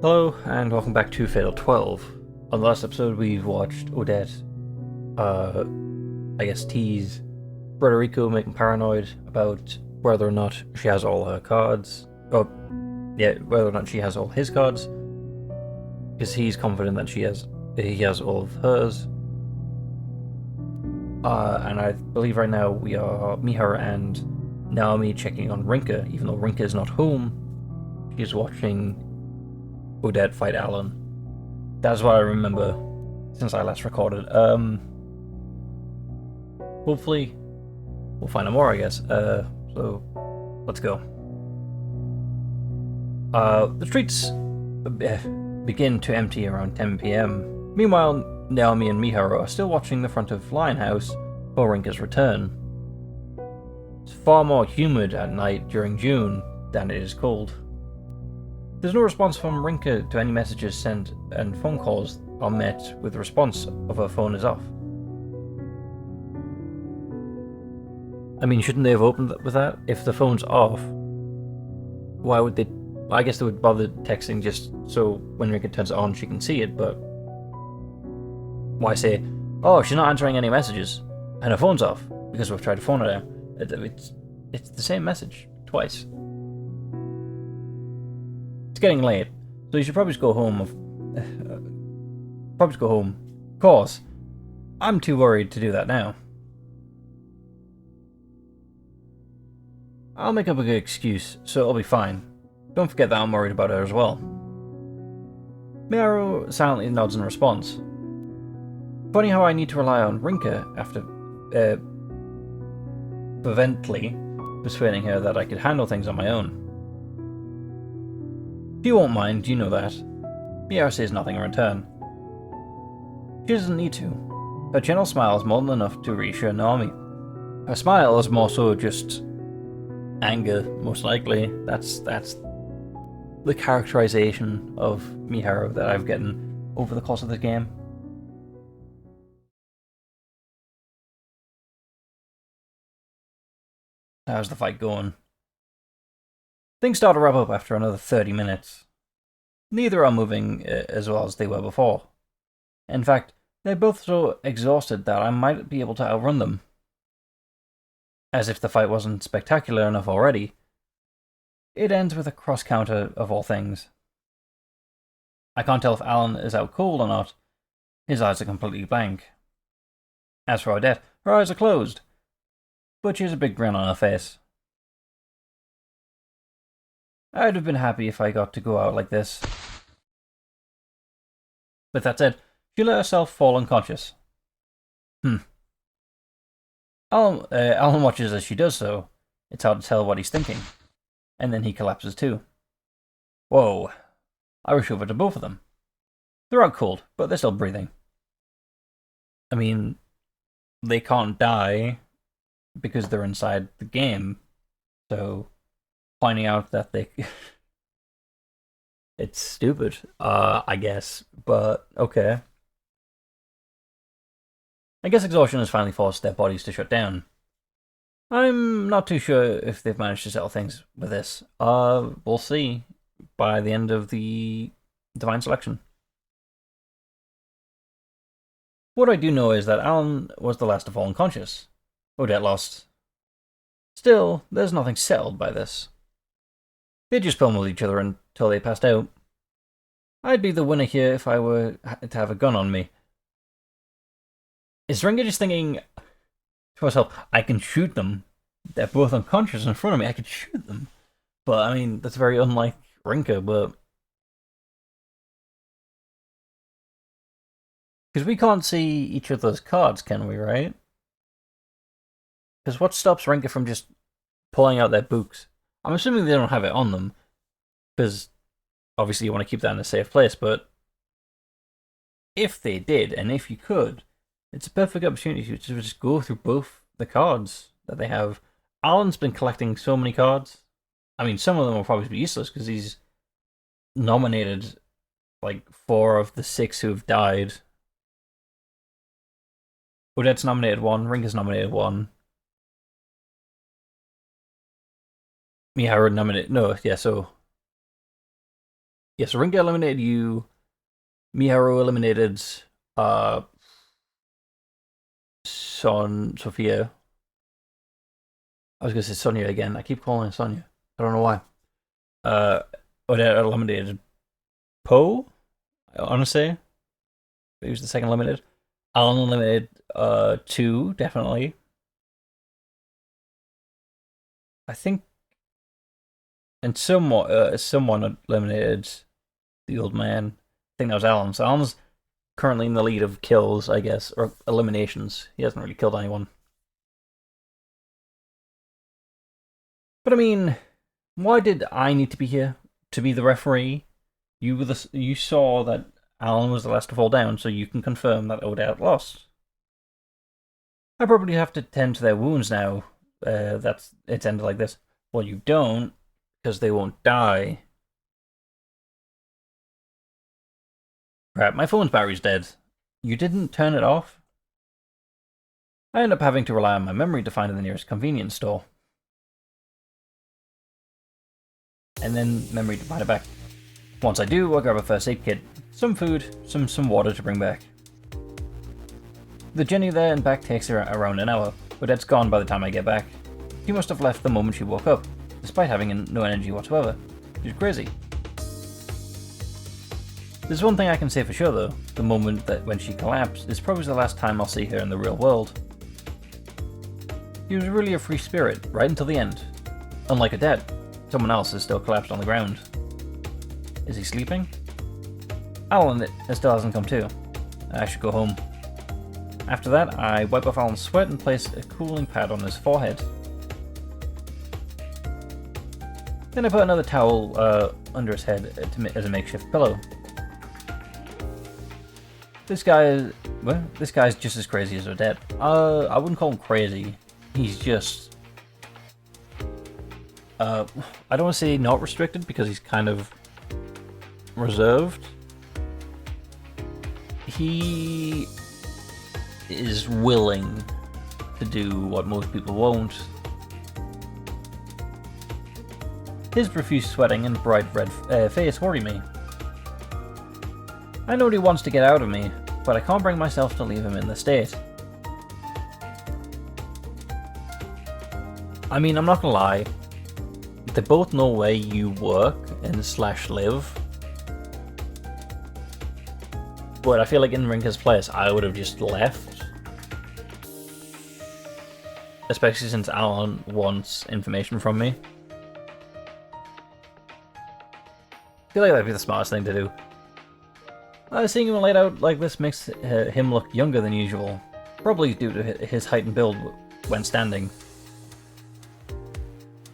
Hello, and welcome back to Fatal 12. On the last episode, we watched Odette, uh, tease Frederico making paranoid about whether or not she has all her cards. Oh, yeah, whether or not she has all his cards, because he's confident that he has all of hers. And I believe right now we are Mihara and Naomi checking on Rinka, even though Rinka is not home. She's watching Odette fight Alan. That's what I remember since I last recorded. Hopefully we'll find out more, I guess. So let's go. The streets begin to empty around 10 p.m. Meanwhile, Naomi and Miharu are still watching the front of Lionhouse for Rinka's return. It's far more humid at night during June than it is cold. There's no response from Rinka to any messages sent, and phone calls are met with the response of her phone is off. I mean, shouldn't they have opened with that? If the phone's off, why would they? I guess they would bother texting just so when Rinka turns it on she can see it, but why say, oh, she's not answering any messages, and her phone's off, because we've tried to phone her. It's the same message, twice. It's getting late, so you should probably just go home. Probably just go home. Of course, I'm too worried to do that now. I'll make up a good excuse, so it'll be fine. Don't forget that I'm worried about her as well. Miharu silently nods in response. Funny how I need to rely on Rinka after fervently persuading her that I could handle things on my own. She won't mind, you know that. Miharu says nothing in return. She doesn't need to. Her gentle smile is more than enough to reassure Naomi. Her smile is more so just anger, most likely. That's the characterization of Miharu that I've gotten over the course of the game. How's the fight going? Things start to wrap up after another 30 minutes. Neither are moving as well as they were before. In fact, they're both so exhausted that I might be able to outrun them. As if the fight wasn't spectacular enough already, it ends with a cross-counter of all things. I can't tell if Alan is out cold or not. His eyes are completely blank. As for Odette, her eyes are closed, but she has a big grin on her face. I'd have been happy if I got to go out like this. With that said, she let herself fall unconscious. Alan watches as she does so. It's hard to tell what he's thinking. And then he collapses too. Whoa. I rush over to both of them. They're out cold, but they're still breathing. I mean, they can't die because they're inside the game. So, finding out that they... it's stupid, I guess. But, okay. I guess exhaustion has finally forced their bodies to shut down. I'm not too sure if they've managed to settle things with this. We'll see by the end of the Divine Selection. What I do know is that Alan was the last to fall unconscious. Odette lost. Still, there's nothing settled by this. They just pummeled each other until they passed out. I'd be the winner here if I were to have a gun on me. Is Rinka just thinking to myself, I can shoot them? They're both unconscious in front of me, I could shoot them. But, I mean, that's very unlike Rinka, but... because we can't see each other's cards, can we, right? Because what stops Rinka from just pulling out their books? I'm assuming they don't have it on them, because obviously you want to keep that in a safe place, but if they did, and if you could, it's a perfect opportunity to just go through both the cards that they have. Alan's been collecting so many cards. I mean, some of them will probably be useless because he's nominated like 4 of the 6 who have died. Odette's nominated 1, Rinka's nominated 1. Miharu nominated... no, yeah, so... Yes, Rinka eliminated you. Miharu eliminated Sophia. I was gonna say Sonia again. I keep calling her Sonia. I don't know why. Odette eliminated Poe. I want to say he was the second eliminated. Alan eliminated 2, definitely. I think, and someone eliminated the old man. I think that was Alan. So Alan's currently in the lead of kills, I guess, or eliminations. He hasn't really killed anyone. But I mean, why did I need to be here to be the referee? You saw that Alan was the last to fall down, so you can confirm that Odette lost. I probably have to tend to their wounds now. It's ended like this. Well, you don't, because they won't die. Crap, my phone's battery's dead. You didn't turn it off? I end up having to rely on my memory to find the nearest convenience store. And then memory to find it back. Once I do, I'll grab a first aid kit, some food, some water to bring back. The journey there and back takes around an hour, but Odette's gone by the time I get back. She must have left the moment she woke up, despite having no energy whatsoever. She's crazy. There's one thing I can say for sure though, the moment that when she collapsed is probably the last time I'll see her in the real world. She was really a free spirit, right until the end. Unlike Odette, someone else is still collapsed on the ground. Is he sleeping? Alan still hasn't come to. I should go home. After that, I wipe off Alan's sweat and place a cooling pad on his forehead. Then I put another towel under his head as a makeshift pillow. This guy's just as crazy as Odette. I wouldn't call him crazy. He's just... I don't want to say not restricted because he's kind of reserved. He is willing to do what most people won't. His profuse sweating and bright red face worry me. I know what he wants to get out of me, but I can't bring myself to leave him in this state. I mean, I'm not gonna lie. They both know where you work and / live. But I feel like in Rinka's place, I would have just left. Especially since Alan wants information from me. I feel like that'd be the smartest thing to do. Seeing him laid out like this makes him look younger than usual. Probably due to his height and build when standing.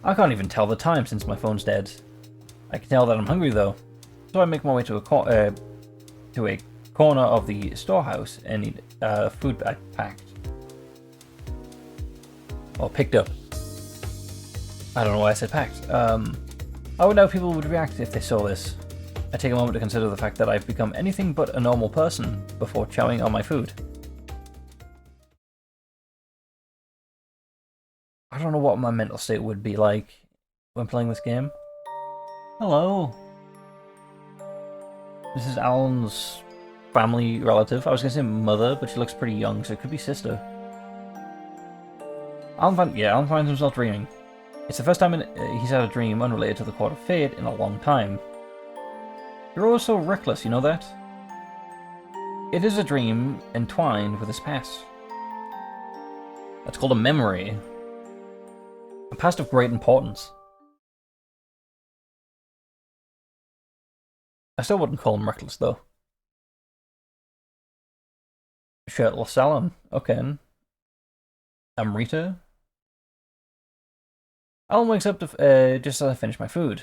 I can't even tell the time since my phone's dead. I can tell that I'm hungry though. So I make my way to a corner of the storehouse and need food packed. Or picked up. I don't know why I said packed. I wonder how people would react if they saw this. I take a moment to consider the fact that I've become anything but a normal person before chowing on my food. I don't know what my mental state would be like when playing this game. Hello. This is Alan's family relative. I was going to say mother, but she looks pretty young, so it could be sister. Alan finds himself dreaming. It's the first time he's had a dream unrelated to the Court of Fate in a long time. You're always so reckless, you know that? It is a dream entwined with his past. That's called a memory. A past of great importance. I still wouldn't call him reckless, though. Shirtless Alan. Okay. Amrita. Alan wakes up to, just as I finish my food.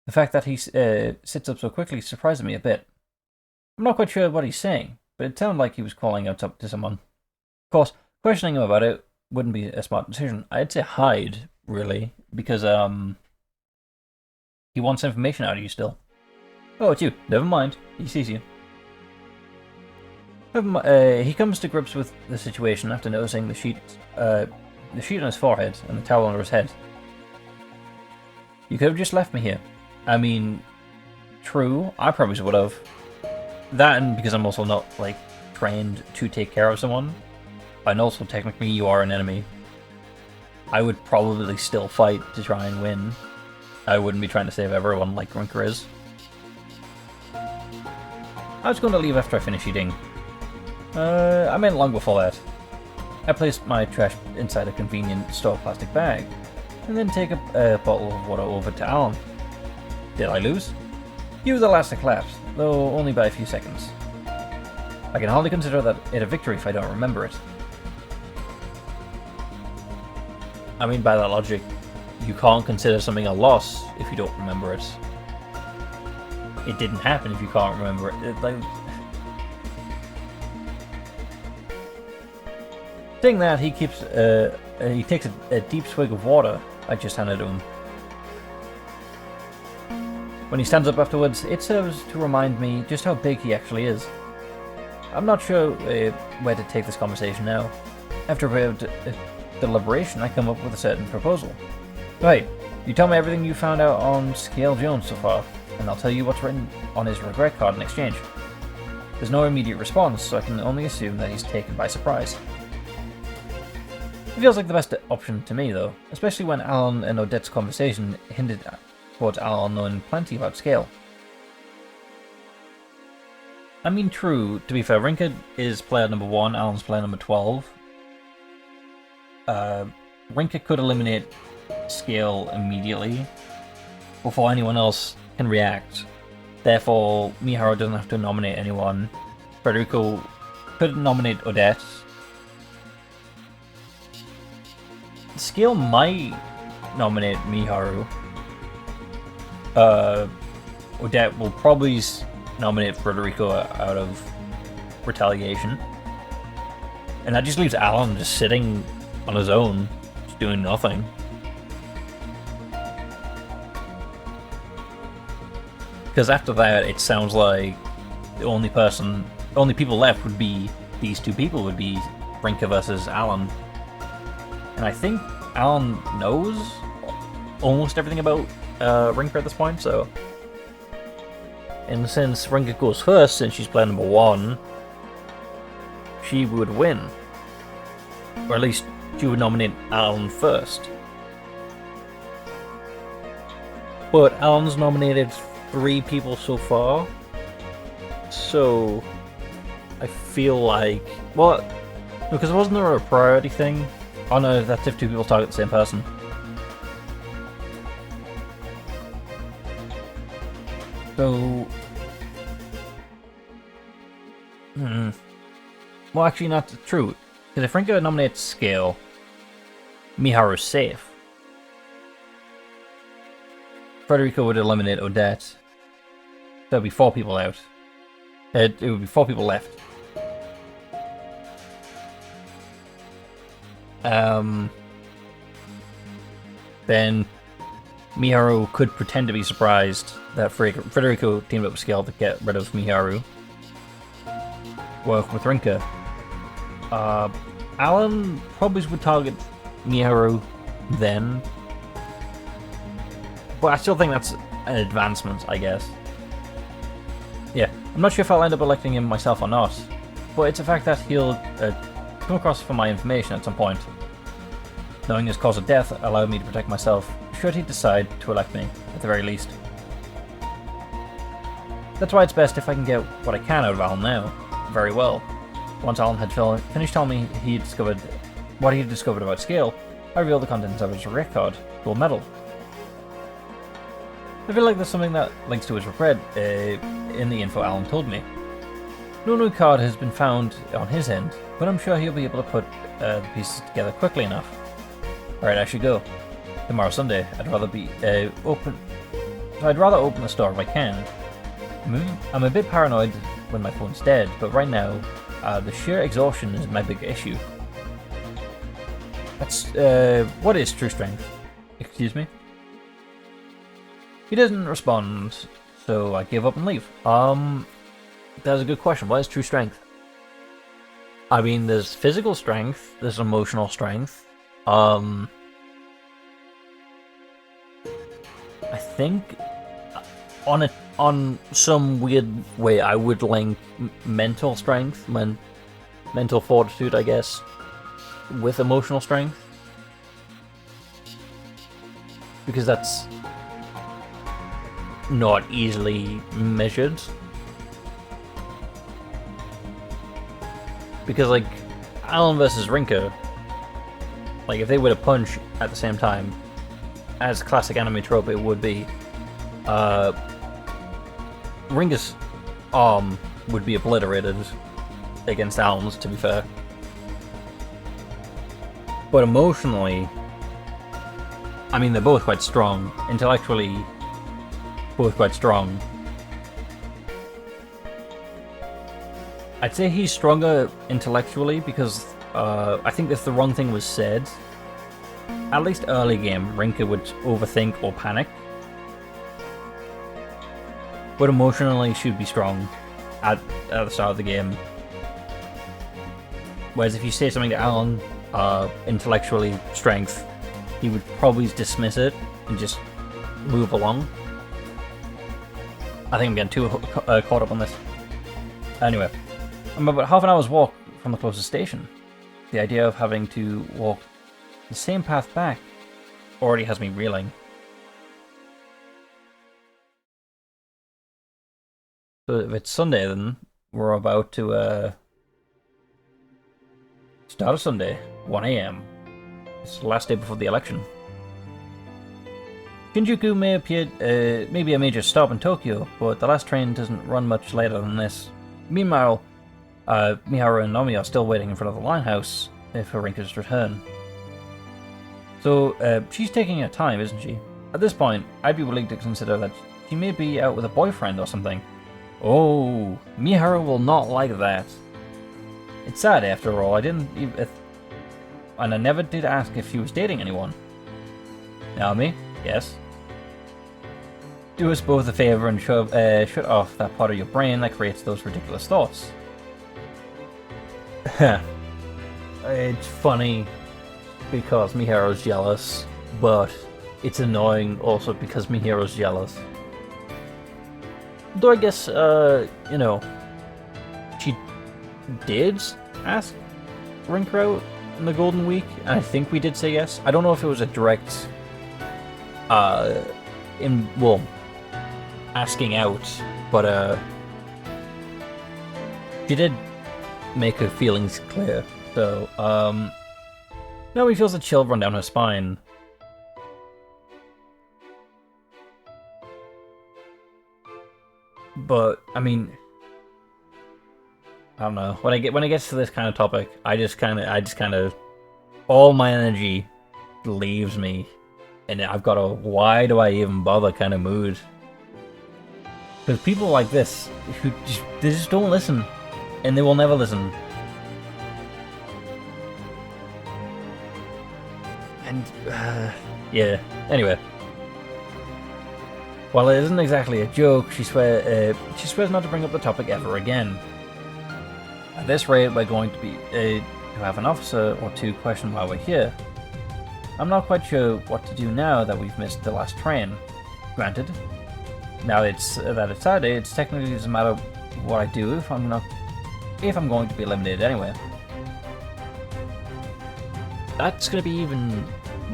The fact that he sits up so quickly surprises me a bit. I'm not quite sure what he's saying, but it sounded like he was calling out to someone. Of course, questioning him about it wouldn't be a smart decision. I'd say hide, really, because he wants information out of you still. Oh, it's you. Never mind. He sees you. He comes to grips with the situation after noticing the sheet on his forehead and the towel under his head. You could have just left me here. I mean, true, I probably would have. That, and because I'm also not, like, trained to take care of someone, and also technically you are an enemy, I would probably still fight to try and win. I wouldn't be trying to save everyone like Rinker is. I was going to leave after I finish eating. I meant long before that. I placed my trash inside a convenient store plastic bag, and then take a bottle of water over to Alan. Did I lose? You were the last to collapse, though only by a few seconds. I can hardly consider that it a victory if I don't remember it. I mean, by that logic, you can't consider something a loss if you don't remember it. It didn't happen if you can't remember it. Saying that, he takes a deep swig of water I just handed to him. When he stands up afterwards, it serves to remind me just how big he actually is. I'm not sure where to take this conversation now. After a bit of deliberation, I come up with a certain proposal. Right, you tell me everything you found out on Scale Jones so far, and I'll tell you what's written on his regret card in exchange. There's no immediate response, so I can only assume that he's taken by surprise. It feels like the best option to me, though, especially when Alan and Odette's conversation hinted towards Alan knowing plenty about Scale. I mean, true, to be fair, Rinker is player number 1, Alan's player number 12. Rinker could eliminate Scale immediately, before anyone else can react. Therefore, Miharu doesn't have to nominate anyone. Federico could nominate Odette. Scale might nominate Miharu. Odette will probably nominate Federico out of retaliation. And that just leaves Alan just sitting on his own, just doing nothing. Because after that, it sounds like the only people left would be these two people, would be Rinker versus Alan. And I think Alan knows almost everything about Rinker at this point, so... And since Rinker goes first, since she's player number 1, she would win. Or at least, she would nominate Alan first. But Alan's nominated 3 people so far, so... I feel like... Well, because wasn't there a priority thing? Oh no, that's if 2 people target the same person. So... Well, actually not true. Because if Rinker nominates Scale, Miharu's safe. Federico would eliminate Odette. There'd be 4 people out. It would be 4 people left. Then Miharu could pretend to be surprised that Federico teamed up with Scale to get rid of Miharu. Work with Rinker. Alan probably would target Miharu then. But I still think that's an advancement, I guess. Yeah, I'm not sure if I'll end up electing him myself or not, but it's a fact that he'll come across for my information at some point. Knowing his cause of death allowed me to protect myself, should he decide to elect me, at the very least. That's why it's best if I can get what I can out of Alan now. Very well. Once Alan had finished telling me what he had discovered about Scale, I revealed the contents of his regret card, gold medal. I feel like there's something that links to his regret in the info Alan told me. No new card has been found on his end, but I'm sure he'll be able to put the pieces together quickly enough. Alright, I should go. Tomorrow's Sunday. I'd rather open the store if I can. I'm a bit paranoid when my phone's dead, but right now, the sheer exhaustion is my big issue. That's, what is true strength? Excuse me? He doesn't respond, so I give up and leave. That's a good question. What is true strength? I mean, there's physical strength, there's emotional strength. I think on some weird way, I would link mental strength, mental fortitude, I guess, with emotional strength, because that's not easily measured. Because, like, Alan versus Rinka, like, if they were to punch at the same time, as classic anime trope it would be, Rinka's arm would be obliterated against Alan's, to be fair. But emotionally, I mean, they're both quite strong. Intellectually, both quite strong. I'd say he's stronger intellectually because I think if the wrong thing was said, at least early game, Rinka would overthink or panic. But emotionally, she'd be strong at the start of the game. Whereas if you say something to Alan, intellectually strength, he would probably dismiss it and just move along. I think I'm getting too caught up on this. Anyway, I'm about half an hour's walk from the closest station. The idea of having to walk the same path back already has me reeling. So if it's Sunday, then we're about to start a Sunday, 1 AM. It's the last day before the election. Shinjuku may be a major stop in Tokyo, but the last train doesn't run much later than this. Meanwhile, Miharu and Nomi are still waiting in front of the Linehouse for Rinka's return. So, she's taking her time, isn't she? At this point, I'd be willing to consider that she may be out with a boyfriend or something. Oh, Miharu will not like that. It's sad, after all, and I never did ask if she was dating anyone. Naomi? Yes? Do us both a favor and shut off that part of your brain that creates those ridiculous thoughts. It's funny because Miharu's jealous, but it's annoying also because Miharu's jealous. Though I guess, you know, she did ask Rinka out in the Golden Week, and I think we did say yes. I don't know if it was a direct, asking out, but, she did make her feelings clear, so, Naomi feels a chill run down her spine. But I mean, I don't know. When it gets to this kind of topic, I just kind of, all my energy leaves me, and I've got a why do I even bother kind of mood. Because people like this, they just don't listen, and they will never listen. And yeah. Anyway. While it isn't exactly a joke, she swears not to bring up the topic ever again. At this rate, we're going to have an officer or two question why we're here. I'm not quite sure what to do now that we've missed the last train. Granted, now that it's Saturday, it's technically doesn't matter what I do if I'm going to be eliminated anyway. That's going to be even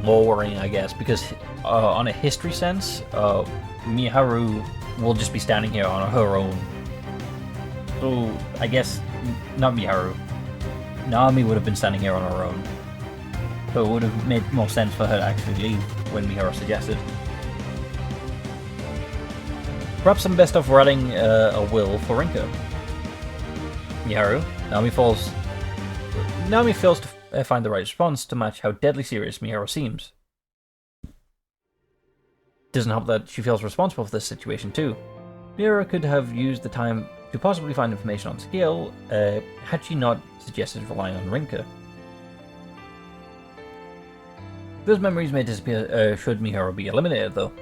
more worrying, I guess, because on a history sense, Miharu will just be standing here on her own. So, I guess, not Miharu. Naomi would have been standing here on her own. So it would have made more sense for her to actually leave when Miharu suggested. Perhaps I'm best off writing a will for Rinka. Miharu, Naomi fails to find the right response to match how deadly serious Miharu seems. Doesn't help that she feels responsible for this situation too. Miharu could have used the time to possibly find information on Scale, had she not suggested relying on Rinka. Those memories may disappear should Miharu be eliminated though.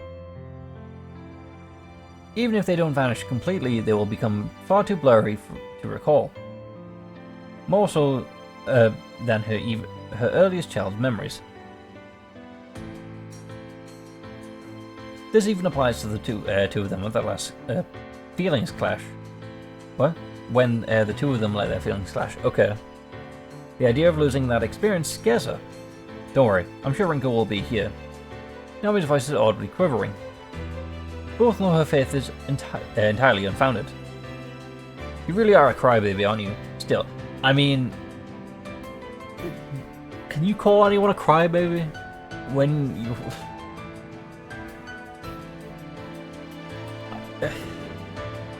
Even if they don't vanish completely, they will become far too blurry to recall. More so than her earliest child's memories. This even applies to the two of them with their last feelings clash. What? When the two of them let their feelings clash. Okay. The idea of losing that experience scares her. Don't worry, I'm sure Rinko will be here. Naomi's voice is audibly quivering. Both know her faith is entirely unfounded. You really are a crybaby, aren't you? Still, I mean... Can you call anyone a crybaby? When you...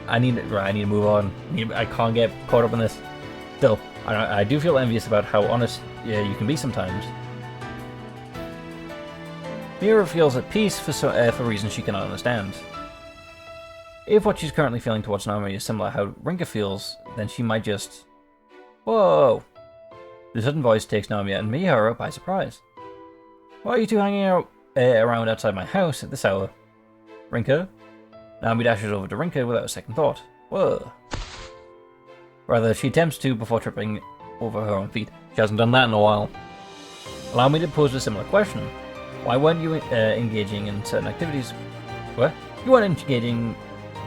I need to move on. I can't get caught up in this. Still, I do feel envious about how honest you can be sometimes. Mira feels at peace for reasons she cannot understand. If what she's currently feeling towards Naomi is similar to how Rinka feels, then she might just... Whoa! The sudden voice takes Naomi and Mihara by surprise. Why are you two hanging out around outside my house at this hour? Rinka? Naomi dashes over to Rinka without a second thought. Whoa. Rather, she attempts to before tripping over her own feet. She hasn't done that in a while. Allow me to pose a similar question. Why weren't you engaging in certain activities? What? You weren't engaging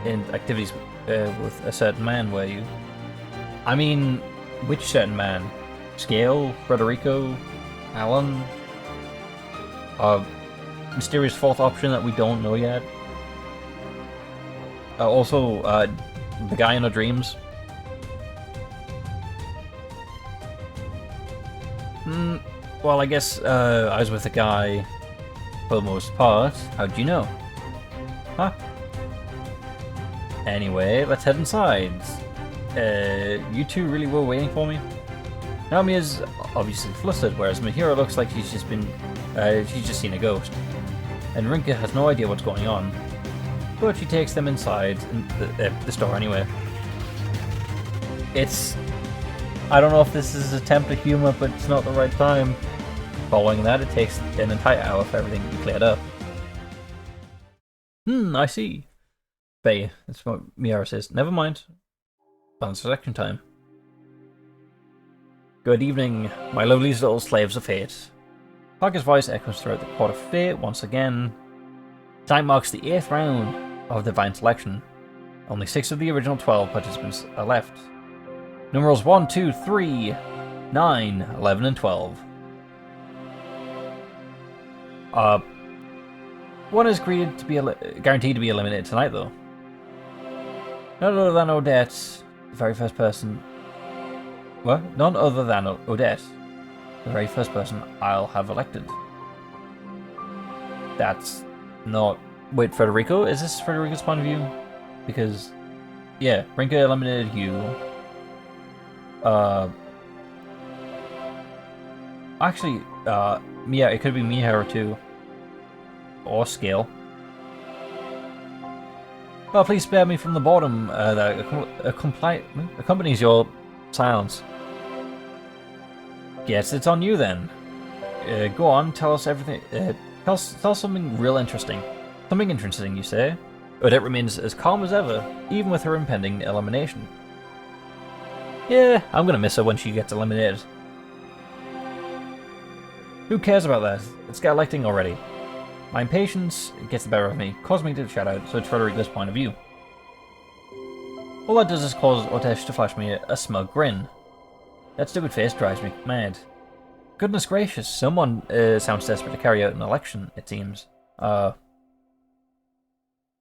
in activities with a certain man, were you? I mean, which certain man? Scale? Frederico? Alan? Mysterious fourth option that we don't know yet? Also, the guy in our dreams? Well, I guess I was with a guy for the most part. How'd you know? Huh? Anyway, let's head inside. You two really were waiting for me? Naomi is obviously flustered, whereas Mihira looks like she's just seen a ghost. And Rinka has no idea what's going on. But she takes them inside the store anyway. I don't know if this is an attempt at humor, but it's not the right time. Following that, it takes an entire hour for everything to be cleared up. I see. Bay, that's what Mihara says. Never mind. On selection time. Good evening, my lovely little slaves of fate. Parker's voice echoes throughout the court of fate once again. Time marks the 8th round of the Divine Selection. Only 6 of the original 12 participants are left. Numerals 1, 2, 3, 9, 11, and 12. One is guaranteed to be eliminated tonight, though. None other than Odette, the very first person... What? None other than Odette, the very first person I'll have elected. That's not... Wait, Federico? Is this Federico's point of view? Because, yeah, Rinka eliminated you. Actually, yeah, it could be Mihara too. Or Scale. Well, please spare me from the boredom that accompanies your silence. Guess it's on you then. Go on, tell us everything. Tell us something real interesting. Something interesting, you say? Odette remains as calm as ever, even with her impending elimination. Yeah, I'm gonna miss her when she gets eliminated. Who cares about that? Let's get electing already. My impatience gets the better of me, causing me to shout out, so it's Frederico's point of view. All that does is cause Odette to flash me a smug grin. That stupid face drives me mad. Goodness gracious, someone sounds desperate to carry out an election, it seems. Very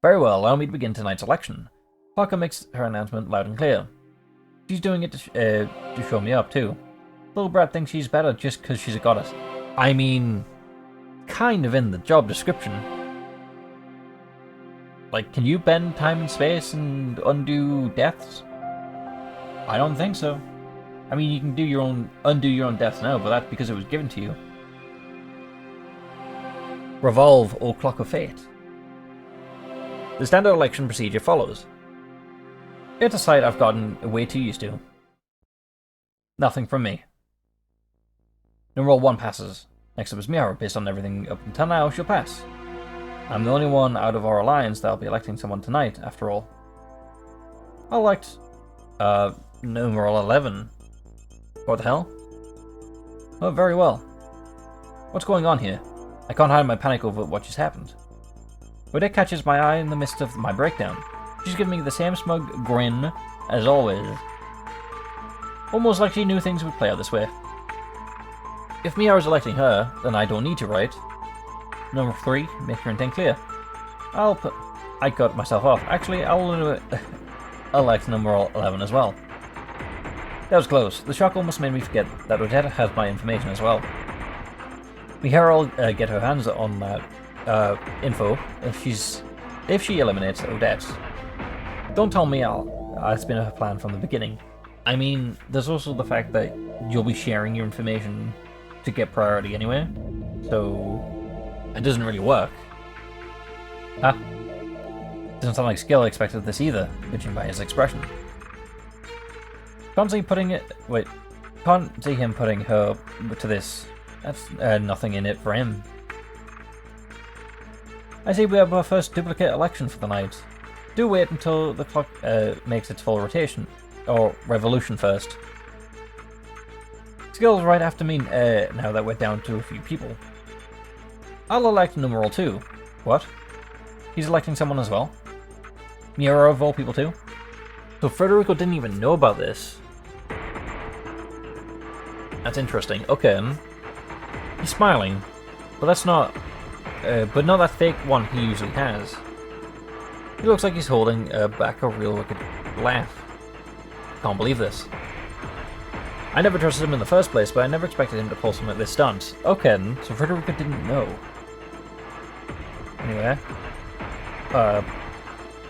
well, allow me to begin tonight's election. Parker makes her announcement loud and clear. She's doing it to show me up, too. Little brat thinks she's better just because she's a goddess. I mean, kind of in the job description. Like, can you bend time and space and undo deaths? I don't think so. I mean, you can undo your own deaths now, but that's because it was given to you. Revolve, O Clock of Fate. The standard election procedure follows. It's a sight I've gotten way too used to. Nothing from me. Numeral 1 passes. Next up is Mihara. Based on everything up until now, she'll pass. I'm the only one out of our alliance that'll be electing someone tonight, after all. I'll elect... numeral 11. What the hell? Oh, very well. What's going on here? I can't hide my panic over what just happened. Odette catches my eye in the midst of my breakdown. She's giving me the same smug grin as always. Almost like she knew things would play out this way. If Mia is electing her, then I don't need to, right? Number 3, make your intent clear. I cut myself off. Actually, I'll elect number 11 as well. That was close. The shock almost made me forget that Odette has my information as well. Mihara will get her hands on that info if she eliminates Odette. Don't tell me it's been her plan from the beginning. I mean, there's also the fact that you'll be sharing your information to get priority anyway, so it doesn't really work. Huh? Doesn't sound like Skill expected this either, judging by his expression. Can't see him putting her to this. That's nothing in it for him. I see we have our first duplicate election for the night. Do wait until the clock makes its full rotation, or revolution first. Skill's right after me now that we're down to a few people. I'll elect numeral 2. What? He's electing someone as well? Miura of all people too? So Federico didn't even know about this. That's interesting. Okay. He's smiling, but that's not... but not that fake one he usually has. He looks like he's holding back a real wicked laugh. Can't believe this. I never trusted him in the first place, but I never expected him to pull something like this stunt. Okay, so Federico didn't know. Anyway.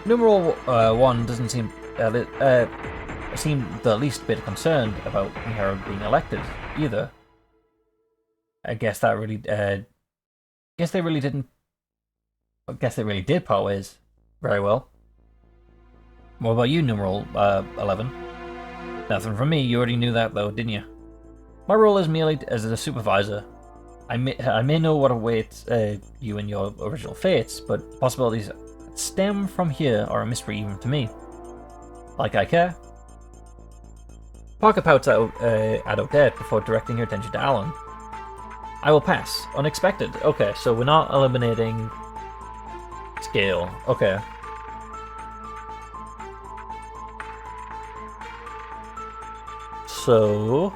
Numeral 1 doesn't seem the least bit concerned about Mihara being elected, either. I guess that really, guess they really did part ways. Very well. What about you, numeral 11? Nothing from me. You already knew that, though, didn't you? My role is merely as a supervisor. I may know what awaits you in your original fates, but possibilities that stem from here are a mystery even to me. Like I care. Parker pouts at Odette before directing her attention to Alan. I will pass. Unexpected. Okay, so we're not eliminating Scale. Okay. So,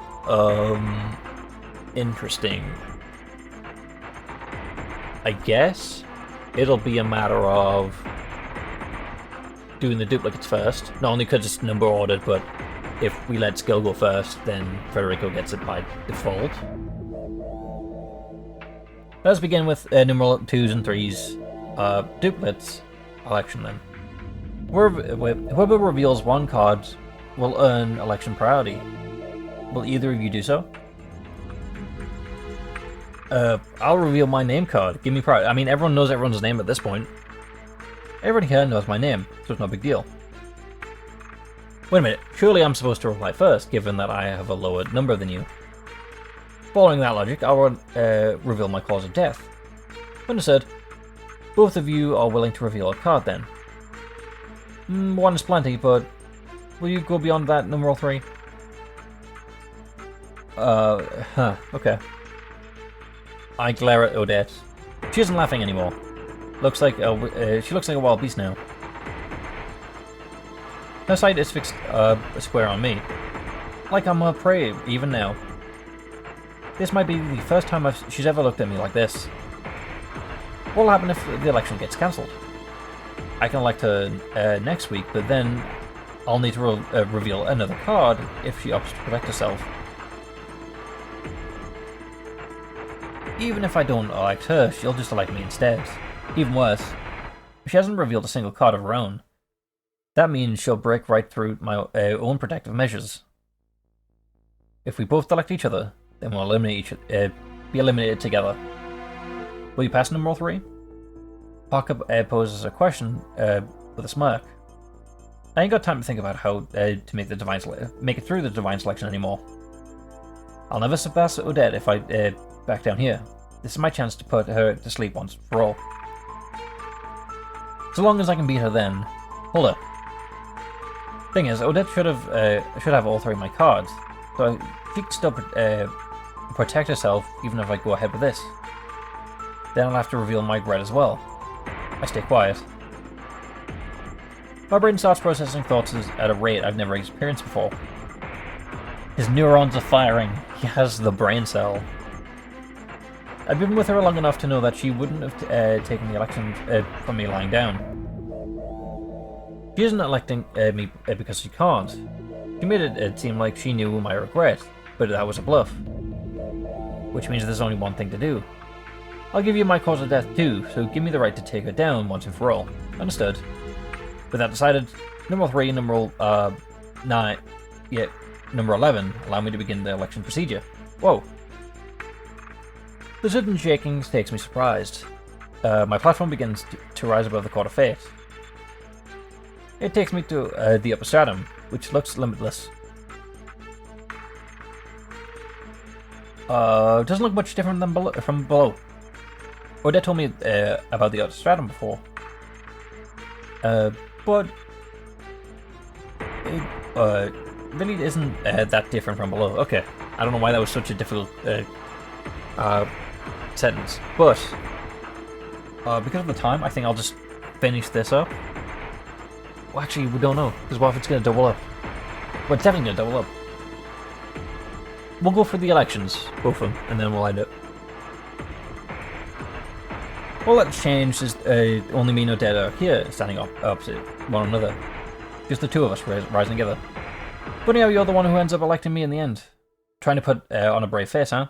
interesting. I guess it'll be a matter of doing the duplicates first. Not only because it's number ordered, but if we let Skill go first, then Federico gets it by default. Let's begin with numeral 2s and 3s. Duplicates election then. Whoever reveals one card will earn election priority. Will either of you do so? I'll reveal my name card. Give me priority. I mean, everyone knows everyone's name at this point. Everybody here knows my name, so it's no big deal. Wait a minute, surely I'm supposed to reply first, given that I have a lower number than you. Following that logic, I'll reveal my cause of death. Understood. Both of you are willing to reveal a card then. One is plenty, but will you go beyond that, numeral 3? Okay. I glare at Odette. She isn't laughing anymore. She looks like a wild beast now. Her sight is fixed square on me. Like I'm her prey, even now. This might be the first time she's ever looked at me like this. What will happen if the election gets cancelled? I can elect her next week, but then I'll need to reveal another card if she opts to protect herself. Even if I don't elect her, she'll just elect me instead. Even worse, she hasn't revealed a single card of her own. That means she'll break right through my own protective measures. If we both elect each other, then we'll be eliminated together. Will you pass numeral 3? Parker poses a question with a smirk. I ain't got time to think about how to make it through the divine selection anymore. I'll never surpass Odette if I back down here. This is my chance to put her to sleep once for all. So long as I can beat her then. Hold up. Thing is, Odette should have all 3 of my cards, so she can still protect herself even if I go ahead with this. Then I'll have to reveal my red as well. I stay quiet. My brain starts processing thoughts at a rate I've never experienced before. His neurons are firing. He has the brain cell. I've been with her long enough to know that she wouldn't have taken the election from me lying down. She isn't electing me because she can't. She made it seem like she knew my regret, but that was a bluff. Which means there's only one thing to do. I'll give you my cause of death too, so give me the right to take her down once and for all. Understood. With that decided, number 3 and number 11 allow me to begin the election procedure. Whoa. The sudden shaking takes me surprised. My platform begins to rise above the court of fate. It takes me to the upper stratum, which looks limitless. Doesn't look much different than from below. Odette told me about the upper stratum before. But it really isn't that different from below. Okay, I don't know why that was such a difficult sentence, but because of the time, I think I'll just finish this up. Well, actually, we don't know, because what if it's going to double up? Well, it's definitely going to double up. We'll go for the elections, both of them, and then we'll end it. All that's changed is only me and Odette are here, standing opposite one another. Just the two of us rising together. Funny how you're the one who ends up electing me in the end. Trying to put on a brave face, huh?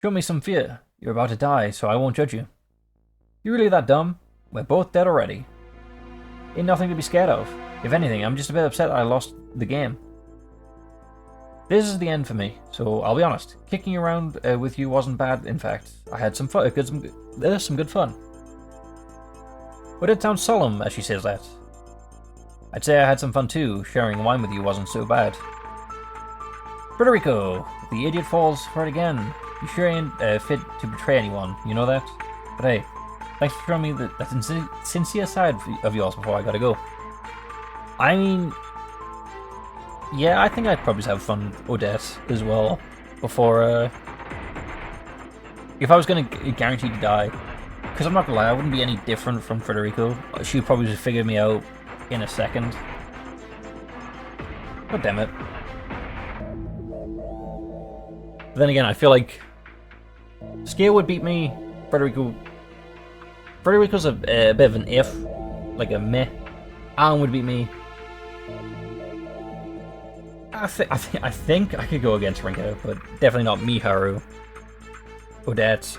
Show me some fear. You're about to die, so I won't judge you. You really that dumb? We're both dead already. Ain't nothing to be scared of. If anything, I'm just a bit upset I lost the game. This is the end for me, so I'll be honest. Kicking around with you wasn't bad, in fact. I had some fun. There's some good fun. But it sounds solemn as she says that. I'd say I had some fun too. Sharing wine with you wasn't so bad. Federico, the idiot falls for it again. You sure ain't fit to betray anyone, you know that? But hey, thanks for showing me that sincere side of yours before I gotta go. I mean, yeah, I think I'd probably have fun with Odette as well before, if I was gonna guarantee to die. Because I'm not gonna lie, I wouldn't be any different from Federico. She'd probably just figure me out in a second. God damn it. But then again, I feel like Scale would beat me. Federico's a bit of an if, like a meh. Alan would beat me. I think I could go against Rinka, but definitely not Miharu. Odette.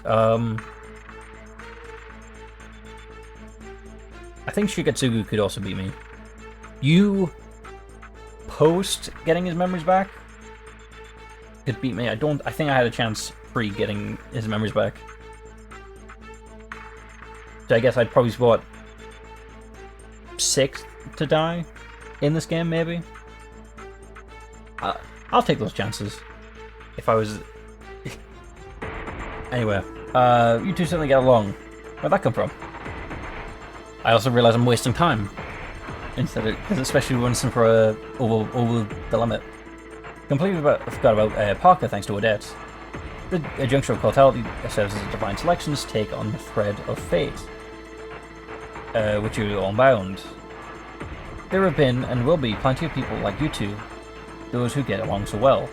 I think Shigetsugu could also beat me. You, post getting his memories back, could beat me. I think I had a chance pre getting his memories back. So I guess I'd probably spot 6th to die in this game, maybe. I'll take those chances. If I was... Anyway, you two certainly get along. Where'd that come from? I also realise I'm wasting time. Because especially once and for over the limit. Completely forgot about Parker thanks to Odette. The juncture of causality serves as a divine selection's take on the thread of fate, which are all bound. There have been and will be plenty of people like you two, those who get along so well.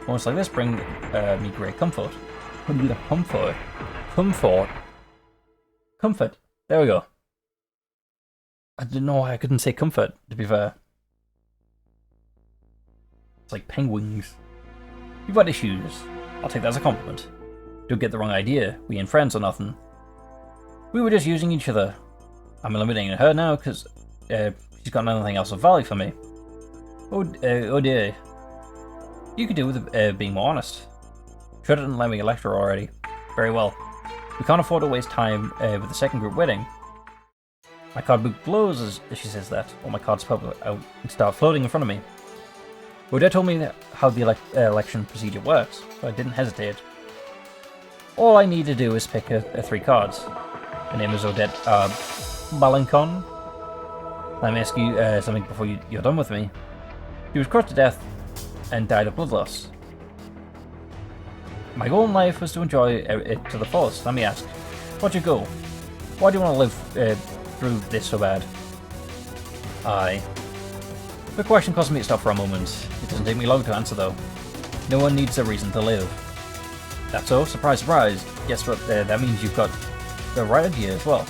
Moments like this bring me great comfort. Comfort. There we go. I didn't know why I couldn't say comfort, to be fair. It's like penguins. You've got issues. I'll take that as a compliment. Don't get the wrong idea. We ain't friends or nothing. We were just using each other. I'm eliminating her now because she's got nothing else of value for me. Oh dear. You could do with being more honest. Shouldn't have let me elect her already. Very well. We can't afford to waste time with the second group wedding. My card book glows as she says that. All my cards pop out and start floating in front of me. Odette told me how the election procedure works, so I didn't hesitate. All I need to do is pick her 3 cards. Her name is Odette Balancon. Let me ask you something before you're done with me. She was crushed to death and died of blood loss. My goal in life was to enjoy it to the fullest. Let me ask, what's your goal? Why do you want to live through this so bad? Aye. The question caused me to stop for a moment. It doesn't take me long to answer, though. No one needs a reason to live. That's so? Surprise, surprise. Guess what? That means you've got the right idea as well.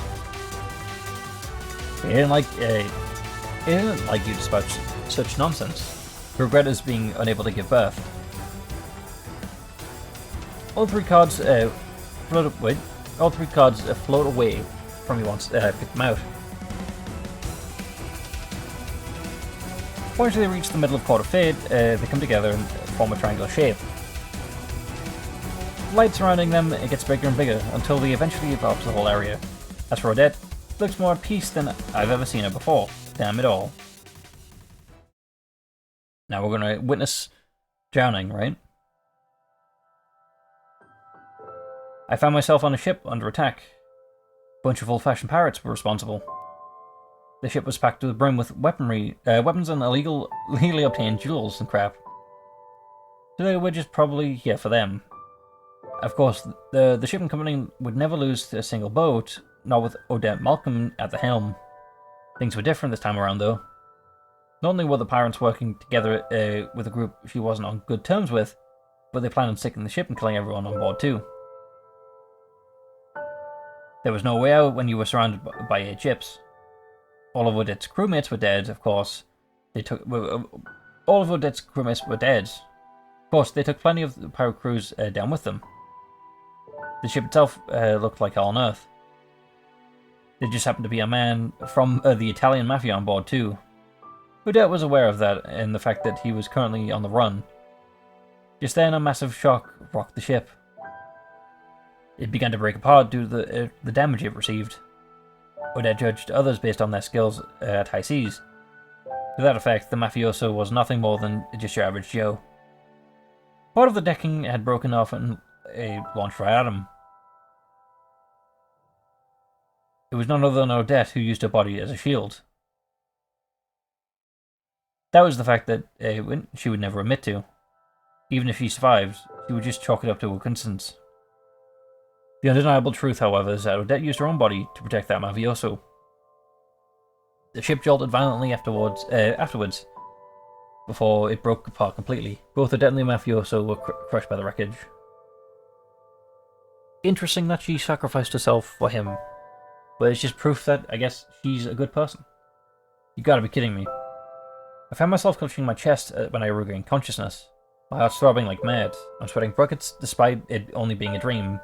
He didn't like you to spout such nonsense. Regret is being unable to give birth. All three cards float away from you once pick them out. Once they reach the middle of Court of Fate, they come together and form a triangular shape. The light surrounding them gets bigger and bigger until they eventually envelop the whole area. As for Odette, she looks more at peace than I've ever seen her before. Damn it all. Now we're going to witness drowning, right? I found myself on a ship under attack. A bunch of old-fashioned pirates were responsible. The ship was packed to the brim with weaponry, weapons and illegally obtained jewels and crap. So they were just probably here for them. Of course, the shipping company would never lose a single boat, not with Odette Malcolm at the helm. Things were different this time around, though. Not only were the pirates working together with a group she wasn't on good terms with, but they planned on sinking the ship and killing everyone on board too. There was no way out when you were surrounded by 8 ships. All of Odette's crewmates were dead, of course. All of Odette's crewmates were dead. Of course, they took plenty of the pirate crews down with them. The ship itself looked like hell on earth. There just happened to be a man from the Italian mafia on board too. Odette was aware of that and the fact that he was currently on the run. Just then, a massive shock rocked the ship. It began to break apart due to the damage it received. Odette judged others based on their skills at high seas. To that effect, the mafioso was nothing more than just your average Joe. Part of the decking had broken off and launched right at him. It was none other than Odette who used her body as a shield. That was the fact that she would never admit to. Even if she survived, she would just chalk it up to a coincidence. The undeniable truth, however, is that Odette used her own body to protect that mafioso. The ship jolted violently afterwards, before it broke apart completely. Both Odette and the mafioso were crushed by the wreckage. Interesting that she sacrificed herself for him, but it's just proof that, I guess, she's a good person. You gotta be kidding me. I found myself clutching my chest when I regained consciousness. My heart's throbbing like mad. I'm sweating buckets despite it only being a dream.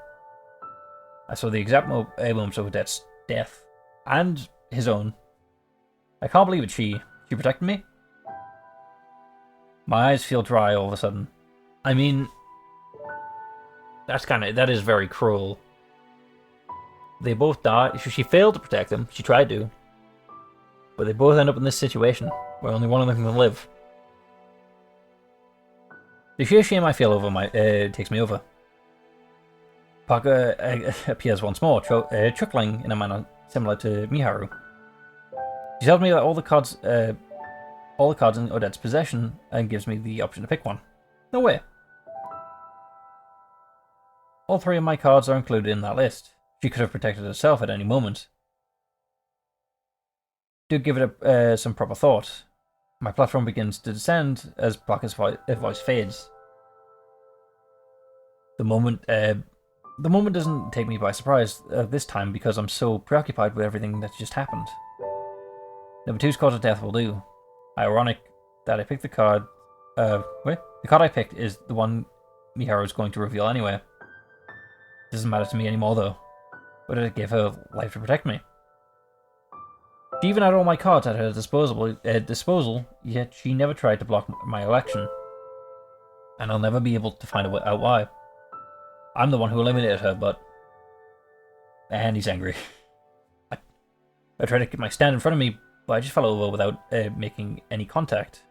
I saw the exact moments of Odette's death. And his own. I can't believe it's she. She protected me? My eyes feel dry all of a sudden. I mean, that is very cruel. They both died. She failed to protect them. She tried to. But they both end up in this situation, where only one of them can live. The sheer shame I feel over takes me over. Parker appears once more, chuckling in a manner similar to Miharu. She tells me that all the cards in Odette's possession and gives me the option to pick one. No way. All 3 of my cards are included in that list. She could have protected herself at any moment. Do give it some proper thought. My platform begins to descend as Parker's voice fades. The moment doesn't take me by surprise this time because I'm so preoccupied with everything that's just happened. Number 2's cause of death will do. Ironic that I picked the card. The card I picked is the one Miharu is going to reveal anyway. Doesn't matter to me anymore though. But it gave her life to protect me. She even had all my cards at her disposal, yet she never tried to block my election. And I'll never be able to find out why. I'm the one who eliminated her, but... And he's angry. I tried to keep my stand in front of me, but I just fell over without making any contact.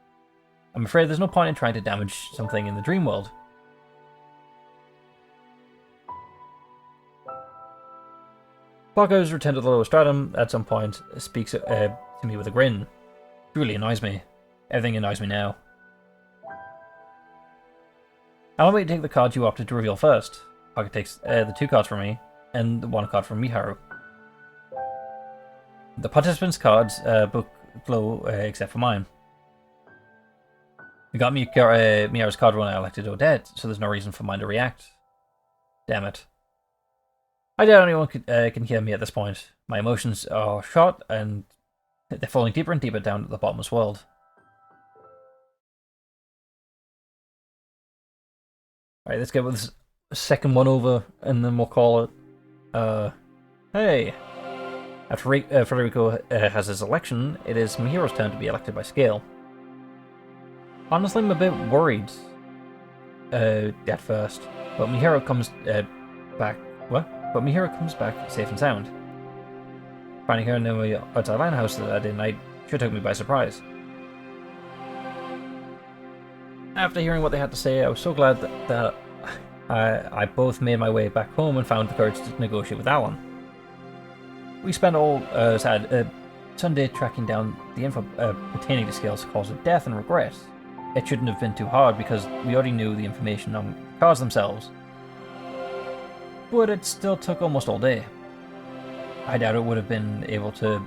I'm afraid there's no point in trying to damage something in the dream world. Parker's returned to the lower stratum at some point, speaks to me with a grin. It really annoys me. Everything annoys me now. Allow me to take the cards you opted to reveal first. Parker takes the 2 cards from me, and the 1 card from Miharu. The participants' cards book glow except for mine. We got Miara's card when I elected Odette, so there's no reason for mine to react. Damn it. I doubt anyone can hear me at this point. My emotions are shot, and they're falling deeper and deeper down to the bottomless world. Alright, let's get with this second one over, and then we'll call it. Hey! After Federico has his election, it is Mihiro's turn to be elected by scale. Honestly, I'm a bit worried at first, but Mihiro comes back. What? But Mihiro comes back safe and sound. Finding her in the outside house that night sure took me by surprise. After hearing what they had to say, I was so glad that I both made my way back home and found the courage to negotiate with Alan. We spent all Sunday tracking down the info pertaining to Scale's cause of death and regret. It shouldn't have been too hard because we already knew the information on the cars themselves. But it still took almost all day. I doubt it would have been able to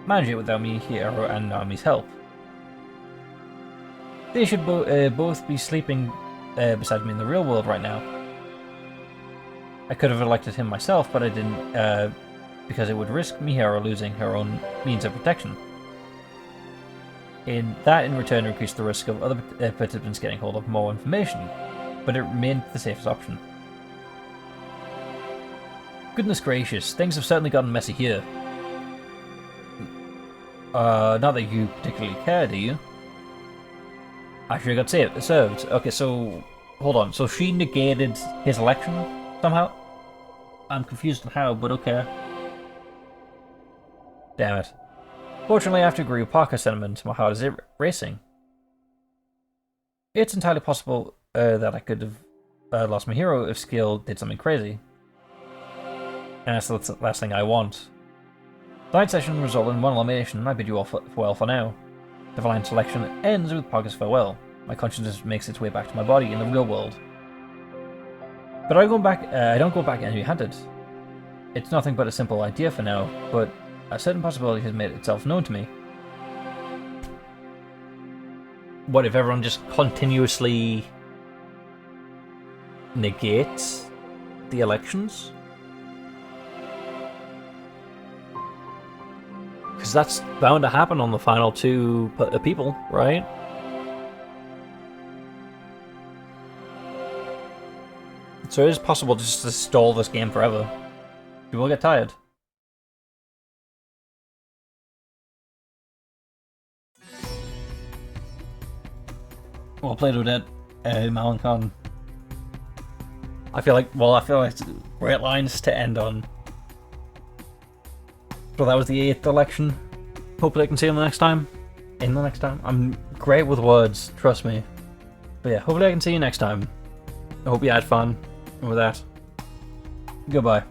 manage it without me here and Nami's help. They should both be sleeping beside me in the real world right now. I could have elected him myself, but I didn't because it would risk Mihiro losing her own means of protection. In return increased the risk of other participants getting hold of more information, but it remained the safest option. Goodness gracious, things have certainly gotten messy here. Not that you particularly care, do you? Actually, got served. Okay, so hold on. So she negated his election somehow? I'm confused on how, but okay. Damn it. Fortunately, after Guru Parker sentiment, my heart is racing. It's entirely possible that I could have lost my hero if Scale did something crazy. And that's the last thing I want. The night session resulted in one elimination, and I bid you all farewell for now. The Valiant selection ends with Parker's farewell. My consciousness makes its way back to my body in the real world. But I don't go back empty-handed. It's nothing but a simple idea for now, but a certain possibility has made itself known to me. What if everyone just continuously negates the elections? Because that's bound to happen on the final two people, right? So it is possible just to stall this game forever. You will get tired. Well played, Odette. Malankon. I feel like it's great lines to end on. So that was the 8th election. Hopefully I can see him the next time. I'm great with words, trust me. But yeah, hopefully I can see you next time. I hope you had fun. And with that, goodbye.